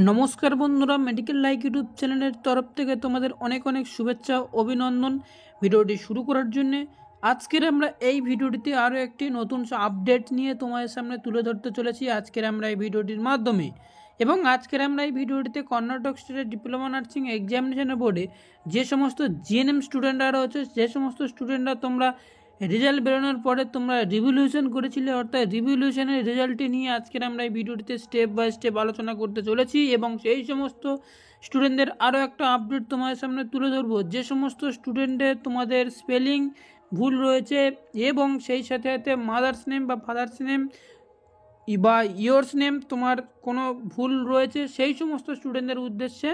নমস্কার বন্ধুরা, medical like YouTube চ্যানেলের তরফ থেকে তোমাদের অনেক অনেক শুভেচ্ছা অভিনন্দন। ভিডিওটি শুরু করার জন্য আজকের আমরা এই ভিডিওটিতে আরও একটি নতুন আপডেট নিয়ে তোমাদের সামনে তুলে ধরতে চলেছি আজকের আমরা এই ভিডিওটির মাধ্যমে। এবং আজকের আমরা এই ভিডিওটিতে কর্ণাটক স্টেটের ডিপ্লোমা নার্সিং এক্সামিনেশনের বোর্ডে যে সমস্ত জিএনএম স্টুডেন্টরা রয়েছে, যে সমস্ত স্টুডেন্টরা তোমরা রেজাল্ট বেরোনোর পরে তোমরা রিভ্যালুয়েশন করেছিলে, অর্থাৎ রিভ্যালুয়েশনের রেজাল্টটি নিয়ে আজকের আমরা এই ভিডিওটিতে স্টেপ বাই স্টেপ আলোচনা করতে চলেছি। এবং সেই সমস্ত স্টুডেন্টদের আরও একটা আপডেট তোমাদের সামনে তুলে ধরবো, যে সমস্ত স্টুডেন্টদের তোমাদের স্পেলিং ভুল রয়েছে এবং সেই সাথে সাথে মাদার্স নেম বা ফাদার্স নেম বা ইয়োর্স নেম তোমার কোনো ভুল রয়েছে, সেই সমস্ত স্টুডেন্টদের উদ্দেশ্যে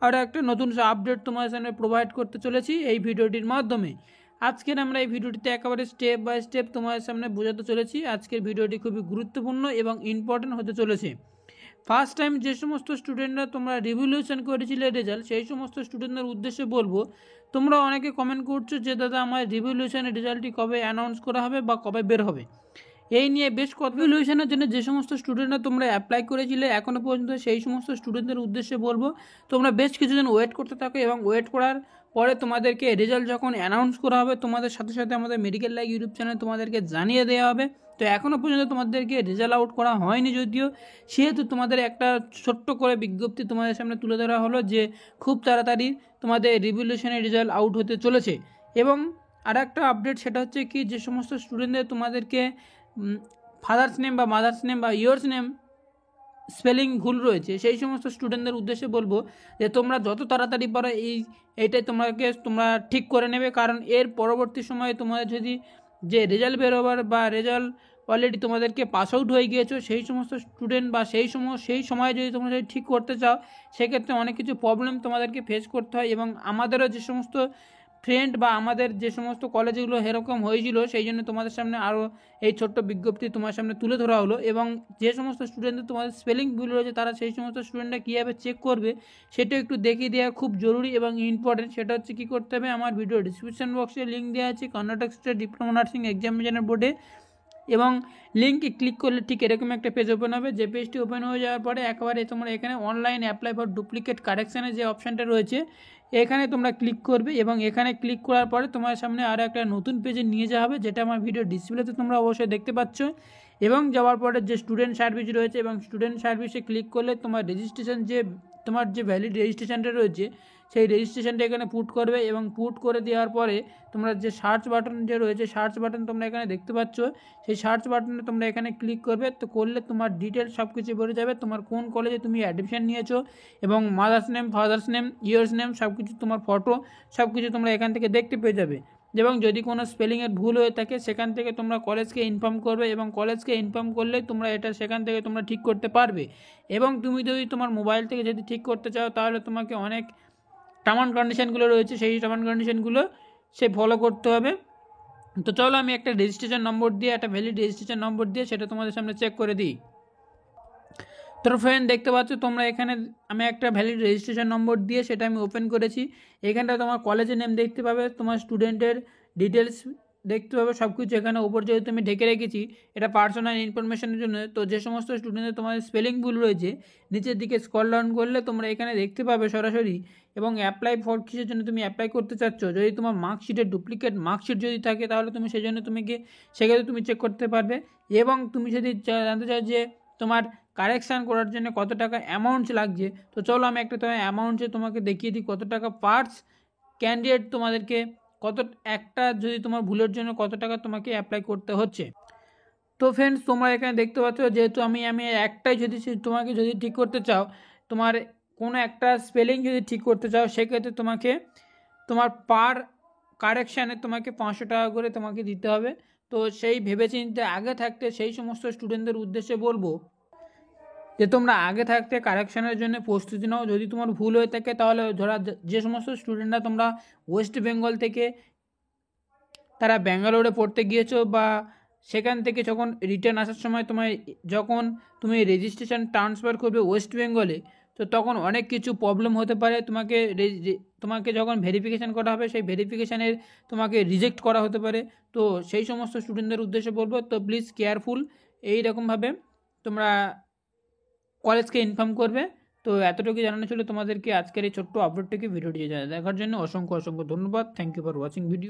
আরও একটা নতুন আপডেট তোমাদের সামনে প্রোভাইড করতে চলেছি এই ভিডিওটির মাধ্যমে। আজকের আমরা এই ভিডিওটিতে একেবারে স্টেপ বাই স্টেপ তোমাদের সামনে বোঝাতে চলেছি। আজকের ভিডিওটি খুবই গুরুত্বপূর্ণ এবং ইম্পর্টেন্ট হতে চলেছে। ফার্স্ট টাইম যে সমস্ত স্টুডেন্টরা তোমরা রিভ্যালুয়েশন করেছিলে রেজাল্ট, সেই সমস্ত স্টুডেন্টদের উদ্দেশ্যে বলবো, তোমরা অনেকে কমেন্ট করছো যে দাদা আমার রিভ্যালুয়েশনের রেজাল্টটি কবে অ্যানাউন্স করা হবে বা কবে বের হবে। এই নিয়ে বেশ কত রিভ্যালুয়েশনের জন্য যে সমস্ত স্টুডেন্টরা তোমরা অ্যাপ্লাই করেছিলে এখনও পর্যন্ত, সেই সমস্ত স্টুডেন্টদের উদ্দেশ্যে বলবো তোমরা বেশ কিছুদিন ওয়েট করতে থাকো এবং ওয়েট করার পরে তোমাদেরকে রেজাল্ট যখন অ্যানাউন্স করা হবে তোমাদের সাথে সাথে আমাদের মেডিকেল লাইক ইউটিউব চ্যানেল তোমাদেরকে জানিয়ে দেওয়া হবে। তো এখনও পর্যন্ত তোমাদেরকে রেজাল্ট আউট করা হয়নি যদিও, সেহেতু তোমাদের একটা ছোট্ট করে বিজ্ঞপ্তি তোমাদের সামনে তুলে ধরা হলো যে খুব তাড়াতাড়ি তোমাদের রিভ্যালুয়েশনের রেজাল্ট আউট হতে চলেছে। এবং আর একটা আপডেট, সেটা হচ্ছে কি, যে সমস্ত স্টুডেন্টদের তোমাদেরকে ফাদার্স নেম বা মাদার্স নেম বা ইয়োর্স নেম স্পেলিং ভুল রয়েছে, সেই সমস্ত স্টুডেন্টদের উদ্দেশ্যে বলবো যে তোমরা যত তাড়াতাড়ি পারো এইটাই তোমরা ঠিক করে নেবে। কারণ এর পরবর্তী সময়ে তোমাদের যদি যে রেজাল্ট বেরোবার বা রেজাল্ট অলরেডি তোমাদেরকে পাস আউট হয়ে গিয়েছো, সেই সমস্ত স্টুডেন্ট বা সেই সময়ে যদি তোমরা যদি ঠিক করতে চাও, সেক্ষেত্রে অনেক কিছু প্রবলেম তোমাদেরকে ফেস করতে হয়। এবং আমাদেরও যে সমস্ত ফ্রেন্ড বা আমাদের যে সমস্ত কলেজগুলো এরকম হয়েছিল, সেই জন্য তোমাদের সামনে আরও এই ছোট্ট বিজ্ঞপ্তি তোমার সামনে তুলে ধরা হলো। এবং যে সমস্ত স্টুডেন্টদের তোমাদের স্পেলিং ভুল রয়েছে, তারা সেই সমস্ত স্টুডেন্টরা কীভাবে চেক করবে সেটা একটু দেখিয়ে দেওয়া খুব জরুরি এবং ইম্পর্টেন্ট। সেটা হচ্ছে কী করতে হবে, আমার ভিডিও ডিসক্রিপশন বক্সে লিঙ্ক দেওয়া আছে Karnataka state diploma nursing examination বোর্ডে, এবং লিঙ্কে ক্লিক করলে ঠিক এরকম একটা পেজ ওপেন হবে। যে পেজটি ওপেন হয়ে যাওয়ার পরে একেবারে তোমরা এখানে অনলাইন অ্যাপ্লাই ফর ডুপ্লিকেট কারেকশানের যে অপশানটা রয়েছে, এখানে তোমরা ক্লিক করবে। এবং এখানে ক্লিক করার পরে তোমার সামনে আরও একটা নতুন পেজে নিয়ে যাওয়া হবে, যেটা আমার ভিডিও ডিসপ্লেতে তোমরা অবশ্যই দেখতে পাচ্ছ। এবং যাওয়ার পরে যে স্টুডেন্ট সার্ভিস রয়েছে, এবং স্টুডেন্ট সার্ভিসে ক্লিক করলে তোমার রেজিস্ট্রেশন তোমার যে ভ্যালিড রেজিস্ট্রেশনটা রয়েছে, সেই রেজিস্ট্রেশনটা এখানে পুট করবে। এবং পুট করে দেওয়ার পরে তোমরা যে সার্চ বাটন যে রয়েছে, সার্চ বাটন তোমরা এখানে দেখতে পাচ্ছ, সেই সার্চ বাটনে তোমরা এখানে ক্লিক করবে। তো করলে তোমার ডিটেলস সব কিছু বেরো যাবে, তোমার কোন কলেজে তুমি অ্যাডমিশন নিয়েছো এবং mother's name, father's name, years name, সব কিছু, তোমার ফটো, সব কিছু তোমরা এখান থেকে দেখতে পেয়ে যাবে। এবং যদি কোনো স্পেলিংয়ের ভুল হয়ে থাকে, সেখান থেকে তোমরা কলেজকে ইনফর্ম করবে, এবং কলেজকে ইনফর্ম করলে তোমরা এটা সেখান থেকে তোমরা ঠিক করতে পারবে। এবং তুমি যদি তোমার মোবাইল থেকে যদি ঠিক করতে চাও, তাহলে তোমাকে অনেক টার্ম অ্যান্ড কন্ডিশনগুলো রয়েছে, সেই টার্ম অ্যান্ড কন্ডিশনগুলো ফলো করতে হবে। তো চলো আমি একটা রেজিস্ট্রেশন নম্বর দিয়ে, একটা ভ্যালিড রেজিস্ট্রেশন নম্বর দিয়ে সেটা তোমাদের সামনে চেক করে দিই। তো ফ্রেন্ড, দেখতে পাচ্ছ তোমরা এখানে আমি একটা ভ্যালিড রেজিস্ট্রেশন নম্বর দিয়ে সেটা আমি ওপেন করেছি। এখানটা তোমার কলেজের নেম দেখতে পাবে, তোমার স্টুডেন্টের ডিটেলস দেখতে পাবে, সব কিছু এখানে উপর যেহেতু আমি ঢেকে রেখেছি, এটা পার্সোনাল ইনফরমেশনের জন্য। তো যে সমস্ত স্টুডেন্টের তোমাদের স্পেলিং ভুল রয়েছে, নিচের দিকে স্ক্রল ডাউন করলে তোমরা এখানে দেখতে পাবে সরাসরি। এবং অ্যাপ্লাই ফর কিসের জন্য তুমি অ্যাপ্লাই করতে চাচ্ছ, যদি তোমার মার্কশিটের ডুপ্লিকেট মার্কশিট যদি থাকে, তাহলে তুমি সেই জন্য তুমি গিয়ে সেক্ষেত্রে তুমি চেক করতে পারবে। এবং তুমি যদি জানতে চাও যে তোমার কারেকশান করার জন্য কত টাকা অ্যামাউন্ট লাগছে, তো চলো আমি একটা তোমার অ্যামাউন্টে তোমাকে দেখিয়ে দিই কত টাকা পার্স ক্যান্ডিডেট তোমাদেরকে, কত একটা যদি তোমার ভুলের জন্য কত টাকা তোমাকে অ্যাপ্লাই করতে হচ্ছে। তো ফ্রেন্ডস, তোমরা এখানে দেখতে পাচ্ছ, যেহেতু আমি একটাই যদি তোমাকে যদি ঠিক করতে চাও, তোমার কোনো একটা স্পেলিং যদি ঠিক করতে চাও, সেক্ষেত্রে তোমাকে তোমার পার কারেকশানে তোমাকে 500 টাকা করে তোমাকে দিতে হবে। তো সেই ভেবেচিন্তে আগে থাকতে সেই সমস্ত স্টুডেন্টদের উদ্দেশ্যে বলবো যে তোমরা আগে থাকতে কারেকশানের জন্য প্রস্তুতি নাও। যদি তোমার ভুল হয়ে থাকে, তাহলে ধরা যে সমস্ত স্টুডেন্টরা তোমরা ওয়েস্ট বেঙ্গল থেকে তারা ব্যাঙ্গালোরে পড়তে গিয়েছো, বা সেখান থেকে যখন রিটার্ন আসার সময় যখন তুমি রেজিস্ট্রেশন ট্রান্সফার করবে ওয়েস্ট বেঙ্গলে, তো তখন অনেক কিছু প্রবলেম হতে পারে। তোমাকে যখন ভেরিফিকেশান করা হবে, সেই ভেরিফিকেশানের তোমাকে রিজেক্ট করা হতে পারে। তো সেই সমস্ত স্টুডেন্টদের উদ্দেশ্যে বলবো, তো প্লিজ কেয়ারফুল, এইরকমভাবে তোমরা কলেজকে ইনফর্ম করবে। তো এতটুকু জানানো ছিল তোমাদেরকে আজকের এই ছোট্ট আপডেটটিকে। ভিডিওটি দেখার জন্য অসংখ্য ধন্যবাদ। Thank you for watching video.